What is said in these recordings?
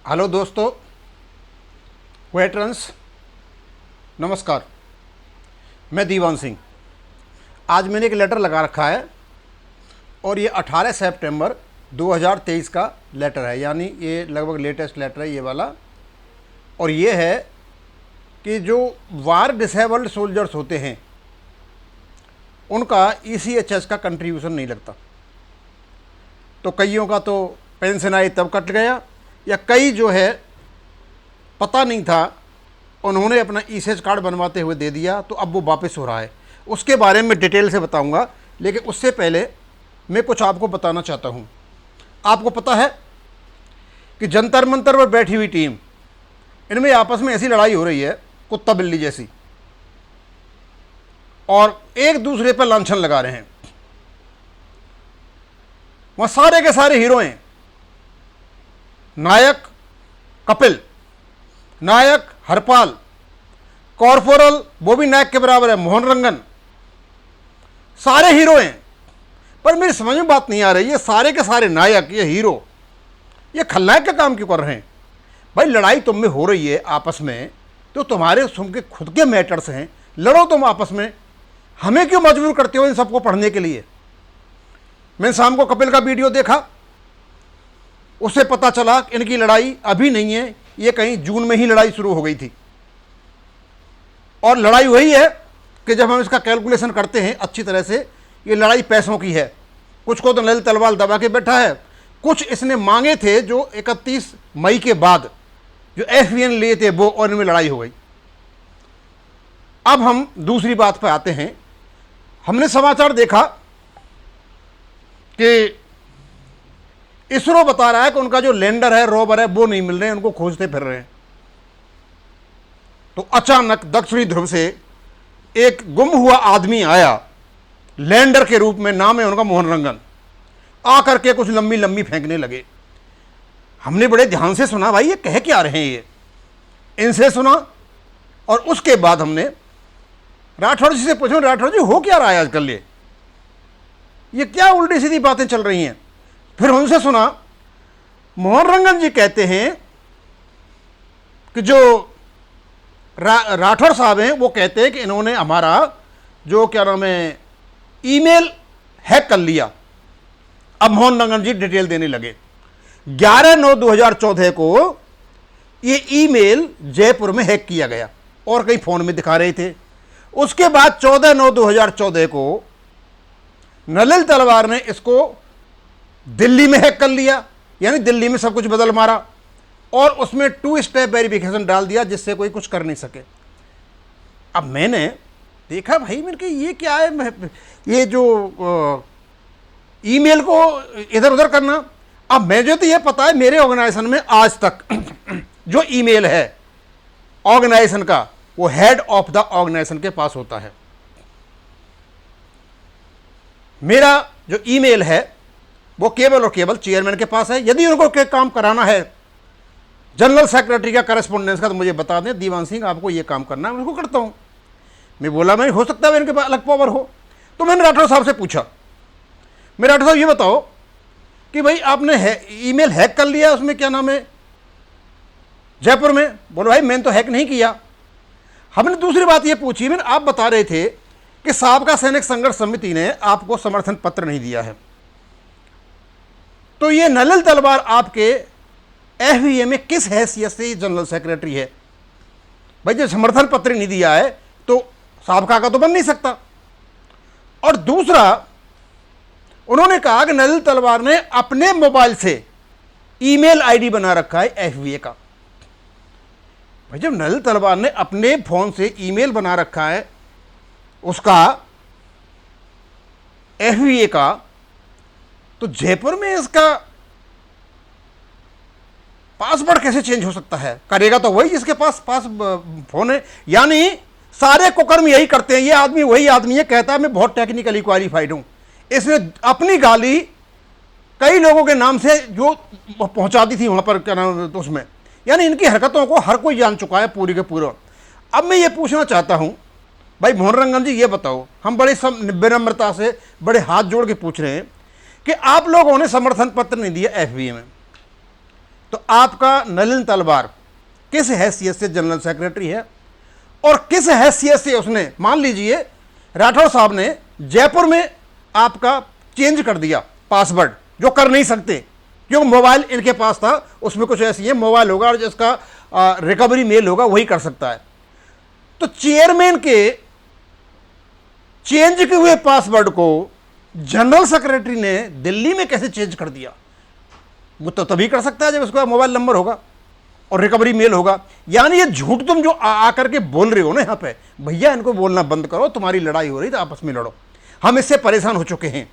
Hello दोस्तों, veterans, नमस्कार। मैं दीवान सिंह। आज मैंने एक लेटर लगा रखा है और ये 18 सितंबर 2023 का लेटर है, यानी ये लगभग लेटेस्ट लेटर है ये वाला। और ये है कि जो वार डिसेबल्ड सोल्जर्स होते हैं उनका ECHS का कंट्रीब्यूशन नहीं लगता। तो कईयों का तो पेंशन आई तब कट गया, या कई जो है पता नहीं था, उन्होंने अपना ECHS कार्ड बनवाते हुए दे दिया, तो अब वो वापस हो रहा है। उसके बारे में डिटेल से बताऊंगा, लेकिन उससे पहले मैं कुछ आपको बताना चाहता हूं। आपको पता है कि जंतर मंतर पर बैठी हुई टीम, इनमें आपस में ऐसी लड़ाई हो रही है कुत्ता बिल्ली जैसी, और एक दूसरे पर लांछन लगा रहे हैं। वहां सारे के सारे हीरो हैं। नायक कपिल, नायक हरपाल, कॉर्पोरल वो भी नायक के बराबर है मोहन रंगन, सारे हीरो हैं। पर मेरी समझ में बात नहीं आ रही, ये सारे के सारे नायक, ये हीरो, ये खलनायक का काम क्यों कर रहे हैं? भाई लड़ाई तुम में हो रही है आपस में, तो तुम्हारे के खुद के मैटर्स हैं, लड़ो तुम आपस में। हमें क्यों मजबूर करते हो इन सबको पढ़ने के लिए? मैंने शाम को कपिल का वीडियो देखा, उससे पता चला कि इनकी लड़ाई अभी नहीं है, ये कहीं जून में ही लड़ाई शुरू हो गई थी। और लड़ाई वही है कि जब हम इसका कैलकुलेशन करते हैं अच्छी तरह से, ये लड़ाई पैसों की है। कुछ को तो नल तलवार दबा के बैठा है, कुछ इसने मांगे थे जो 31 मई के बाद जो FVN लिए थे वो, और इनमें लड़ाई हो गई। अब हम दूसरी बात पर आते हैं। हमने समाचार देखा कि इसरो बता रहा है कि उनका जो लैंडर है, रोवर है, वो नहीं मिल रहे हैं, उनको खोजते फिर रहे हैं। तो अचानक दक्षिणी ध्रुव से एक गुम हुआ आदमी आया लैंडर के रूप में, नाम है उनका मोहन रंगन। आकर के कुछ लंबी लंबी फेंकने लगे। हमने बड़े ध्यान से सुना, भाई ये कह क्या रहे हैं, ये इनसे सुना। और उसके बाद हमने राठौड़ जी से पूछा, राठौड़ जी हो क्या रहा है आजकल, ये क्या उल्टी सीधी बातें चल रही हैं? फिर उनसे सुना, मोहन रंगन जी कहते हैं कि जो राठौर साहब हैं वो कहते हैं कि इन्होंने हमारा जो क्या नाम है ईमेल हैक कर लिया। अब मोहन रंगन जी डिटेल देने लगे। 11/9/2014 को ये ईमेल जयपुर में हैक किया गया और कहीं फोन में दिखा रहे थे। उसके बाद 14/9/2014 को नलिन तलवार ने इसको दिल्ली में हैक कर लिया, यानी दिल्ली में सब कुछ बदल मारा और उसमें 2 स्टेप वेरिफिकेशन डाल दिया, जिससे कोई कुछ कर नहीं सके। अब मैंने देखा, भाई मैंने कहा ये क्या है, ये जो ईमेल को इधर उधर करना। अब मुझे तो ये पता है मेरे ऑर्गेनाइजेशन में आज तक जो ईमेल है ऑर्गेनाइजेशन का, वो हेड ऑफ द ऑर्गेनाइजेशन के पास होता है। मेरा जो ईमेल है वो केवल और केवल चेयरमैन के पास है। यदि उनको कोई काम कराना है जनरल सेक्रेटरी का, करस्पॉन्डेंस का, तो मुझे बता दें, दीवान सिंह आपको ये काम करना है, मैं उनको करता हूं। मैं बोला मैं हो सकता है इनके पास अलग पावर हो। तो मैंने राठौर साहब से पूछा, मेरे राठौर साहब ये बताओ कि भाई आपने ईमेल हैक कर लिया, उसमें क्या नाम है जयपुर में? बोलो भाई मैंने तो हैक नहीं किया। हमने दूसरी बात ये पूछी, मैंने आप बता रहे थे कि साबका सैनिक संघर्ष समिति ने आपको समर्थन पत्र नहीं दिया है, तो ये नलिन तलवार आपके FVA में किस हैसियत से जनरल सेक्रेटरी है? भाई जब समर्थन पत्र नहीं दिया है तो साबका का तो बन नहीं सकता। और दूसरा, उन्होंने कहा कि नलिन तलवार ने अपने मोबाइल से ईमेल आईडी बना रखा है FVA का। भाई जब नलिन तलवार ने अपने फोन से ईमेल बना रखा है उसका FVA का, तो जयपुर में इसका पासवर्ड कैसे चेंज हो सकता है? करेगा तो वही जिसके पास फोन है। यानी सारे कुकर्म यही करते हैं। ये आदमी वही आदमी है, कहता है मैं बहुत टेक्निकली क्वालिफाइड हूं। इसने अपनी गाली कई लोगों के नाम से जो पहुंचा दी थी वहां पर, क्या नाम तो उसमें, यानी इनकी हरकतों को हर कोई जान चुका है पूरी के पूरा। अब मैं ये पूछना चाहता हूं, भाई मोहन रंगन जी ये बताओ, हम बड़े विनम्रता से बड़े हाथ जोड़ के पूछ रहे हैं कि आप लोगों ने समर्थन पत्र नहीं दिया FVA में, तो आपका नलिन तलवार किस हैसियत से जनरल सेक्रेटरी है और किस हैसियत से उसने, मान लीजिए राठौर साहब ने जयपुर में आपका चेंज कर दिया पासवर्ड, जो कर नहीं सकते क्योंकि मोबाइल इनके पास था, उसमें कुछ ऐसी है मोबाइल होगा और जिसका रिकवरी मेल होगा वही कर सकता है। तो चेयरमैन के चेंज किए हुए पासवर्ड को जनरल सेक्रेटरी ने दिल्ली में कैसे चेंज कर दिया? वो तो तभी कर सकता है जब उसका मोबाइल नंबर होगा और रिकवरी मेल होगा। यानी ये झूठ तुम जो आकर के बोल रहे हो ना यहाँ पे, भैया इनको बोलना बंद करो, तुम्हारी लड़ाई हो रही तो आपस में लड़ो, हम इससे परेशान हो चुके हैं।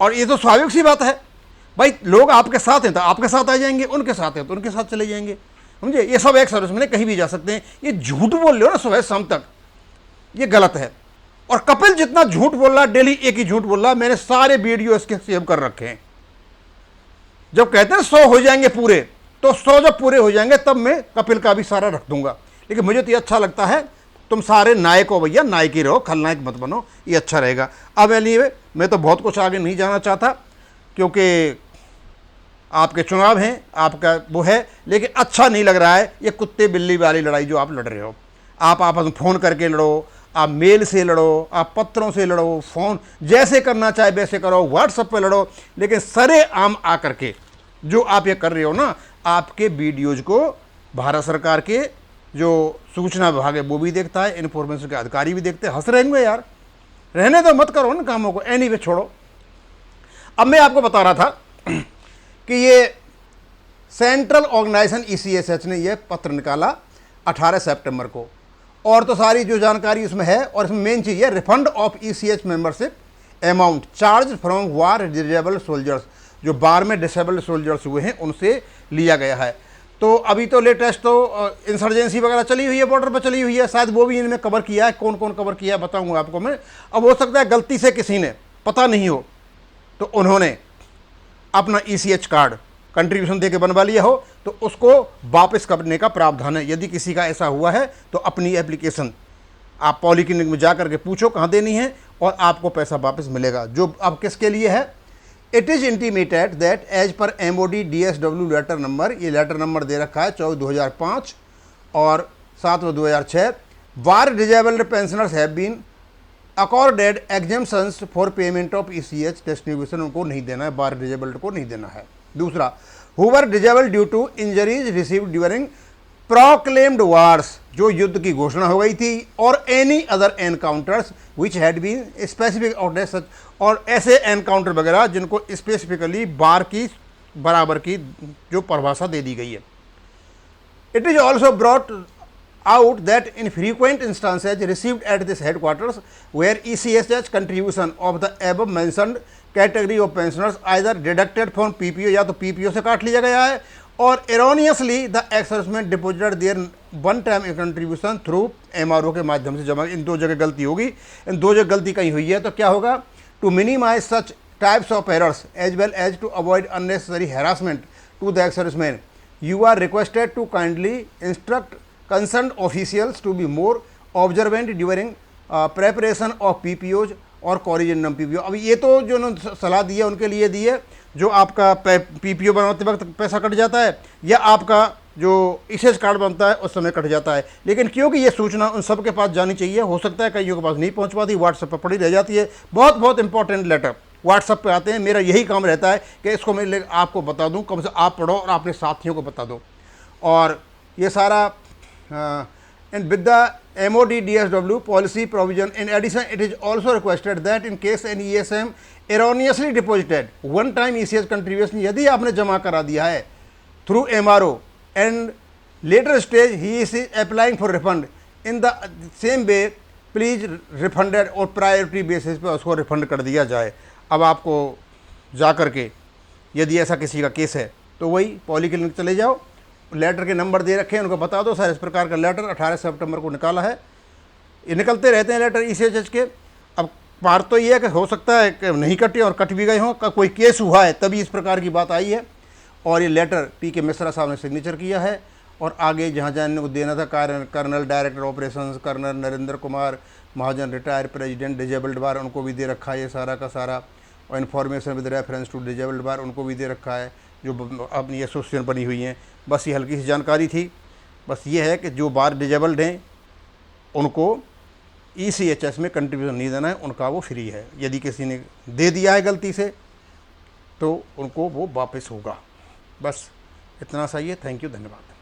और ये तो स्वाभाविक सी बात है भाई, लोग आपके साथ हैं तो आपके साथ आ जाएंगे, उनके साथ हैं तो उनके साथ चले जाएंगे, समझे? ये सब एक सर्विस में कहीं भी जा सकते हैं। ये झूठ बोल रहे हो ना सुबह शाम तक, ये गलत है। और कपिल जितना झूठ बोल रहा, डेली एक ही झूठ बोल रहा, मैंने सारे वीडियो इसके सेव कर रखे हैं। जब कहते हैं 100 हो जाएंगे पूरे, तो 100 जब पूरे हो जाएंगे तब मैं कपिल का भी सारा रख दूंगा। लेकिन मुझे तो ये अच्छा लगता है, तुम सारे नायक हो भैया, नायक ही रहो, खलनायक मत बनो, ये अच्छा रहेगा। अब एनीवे मैं तो बहुत कुछ आगे नहीं जाना चाहता क्योंकि आपके चुनाव हैं, आपका वो है, लेकिन अच्छा नहीं लग रहा है ये कुत्ते बिल्ली वाली लड़ाई जो आप लड़ रहे हो। आप आपस में फ़ोन करके लड़ो, आप मेल से लड़ो, आप पत्रों से लड़ो, फ़ोन जैसे करना चाहे वैसे करो, व्हाट्सएप पे लड़ो, लेकिन सरे आम आकर के जो आप ये कर रहे हो ना, आपके वीडियोज़ को भारत सरकार के जो सूचना विभाग है वो भी देखता है, इन्फॉर्मेशन के अधिकारी भी देखते हैं। हंस रहे होंगे यार, रहने दो, मत करो ना कामों को, एनीवे छोड़ो। अब मैं आपको बता रहा था कि ये सेंट्रल ऑर्गेनाइजेशन ECHH ने ये पत्र निकाला 18 सितंबर को, और तो सारी जो जानकारी इसमें है, और इसमें मेन चीज़ है refund of ECH membership amount charge from war disabled soldiers, जो बार में डिसेबल्ड सोल्जर्स हुए हैं उनसे लिया गया है। तो अभी तो लेटेस्ट तो इंसर्जेंसी वगैरह चली हुई है, बॉर्डर पर चली हुई है, शायद वो भी इनमें कवर किया है। कौन कौन कवर किया है बताऊंगा आपको मैं। अब हो सकता है गलती से किसी ने पता नहीं हो तो उन्होंने अपना ECH कार्ड कंट्रीब्यूशन दे के बनवा लिया हो, तो उसको वापस करने का प्रावधान है। यदि किसी का ऐसा हुआ है तो अपनी एप्लीकेशन आप पॉलीक्लिनिक में जा करके पूछो कहाँ देनी है और आपको पैसा वापस मिलेगा। जो अब किसके लिए है, it is intimated that as per MOD DSW letter number, ये लेटर नंबर दे रखा है 24/2005 और 7/2006, war disabled pensioners have been accorded exemptions for payment of ECH distribution, उनको नहीं देना है, वार डिजेबल्ड को नहीं देना है। दूसरा, whoever disabled due to injuries received during proclaimed wars, जो युद्ध की घोषणा हो गई थी, और any other encounters which had been specific order such, और ऐसे एनकाउंटर वगैरह जिनको स्पेसिफिकली बार की बराबर की जो परिभाषा दे दी गई है। It is also brought out that in frequent instances received at this headquarters where ECHH contribution of the above mentioned category of pensioners either deducted from PPO, या तो PPO से काट लिया गया है, और erroneously the ex-servicemen deposited their one time contribution through MRO के माध्यम से जमा। इन दो जगह गलती होगी, इन दो जगह गलती कहीं हुई है तो क्या होगा, to minimize such types of errors as well as to avoid unnecessary harassment to the ex-servicemen, you are requested to kindly instruct concerned officials to be more observant during preparation of PPOs और corrigendum PPO। अब ये तो जो उन्होंने सलाह दी है उनके लिए दी है, जो आपका PPO बनाते वक्त पैसा कट जाता है या आपका जो ECH कार्ड बनता है उस समय कट जाता है। लेकिन क्योंकि ये सूचना उन सब के पास जानी चाहिए, हो सकता है कईयों के पास नहीं पहुंच पाती, व्हाट्सएप पर पड़ी रह जाती है। बहुत बहुत इंपॉर्टेंट लेटर व्हाट्सएप पे आते हैं, मेरा यही काम रहता है कि इसको मैं आपको बता दूँ, कम से आप पढ़ो और अपने साथियों को बता दो। और ये सारा and with the MOD DSW policy provision, in addition it is also requested that in case an ESM erroneously deposited one time ECH contribution, यदि आपने जमा करा दिया है through MRO and later stage he is applying for refund, in the same way please refunded और priority basis पे उसको refund कर दिया जाए। अब आपको जा कर के यदि ऐसा किसी का केस है तो वही पॉलीक्लिनिक चले जाओ, लेटर के नंबर दे रखे हैं, उनको बता दो सर इस प्रकार का लेटर 18 सितंबर को निकाला है। ये निकलते रहते हैं लेटर ECHH के। अब बात तो ये है कि हो सकता है कि नहीं कटे और कट भी गए हों, कोई केस हुआ है तभी इस प्रकार की बात आई है। और ये लेटर PK मिश्रा साहब ने सिग्नेचर किया है, और आगे जहाँ जाने को देना था colonel director operations colonel Narendra Kumar Mahajan retire president disabled bar, उनको भी दे रखा है ये सारा का सारा, और information with reference to disabled bar उनको भी दे रखा है। जो अपनी एसोसिएशन बनी हुई हैं। बस ये हल्की सी जानकारी थी। बस ये है कि जो बार डिजेबल्ड हैं उनको ECHS में कंट्रीब्यूशन नहीं देना है, उनका वो फ्री है। यदि किसी ने दे दिया है गलती से तो उनको वो वापस होगा। बस इतना सही है। थैंक यू, धन्यवाद।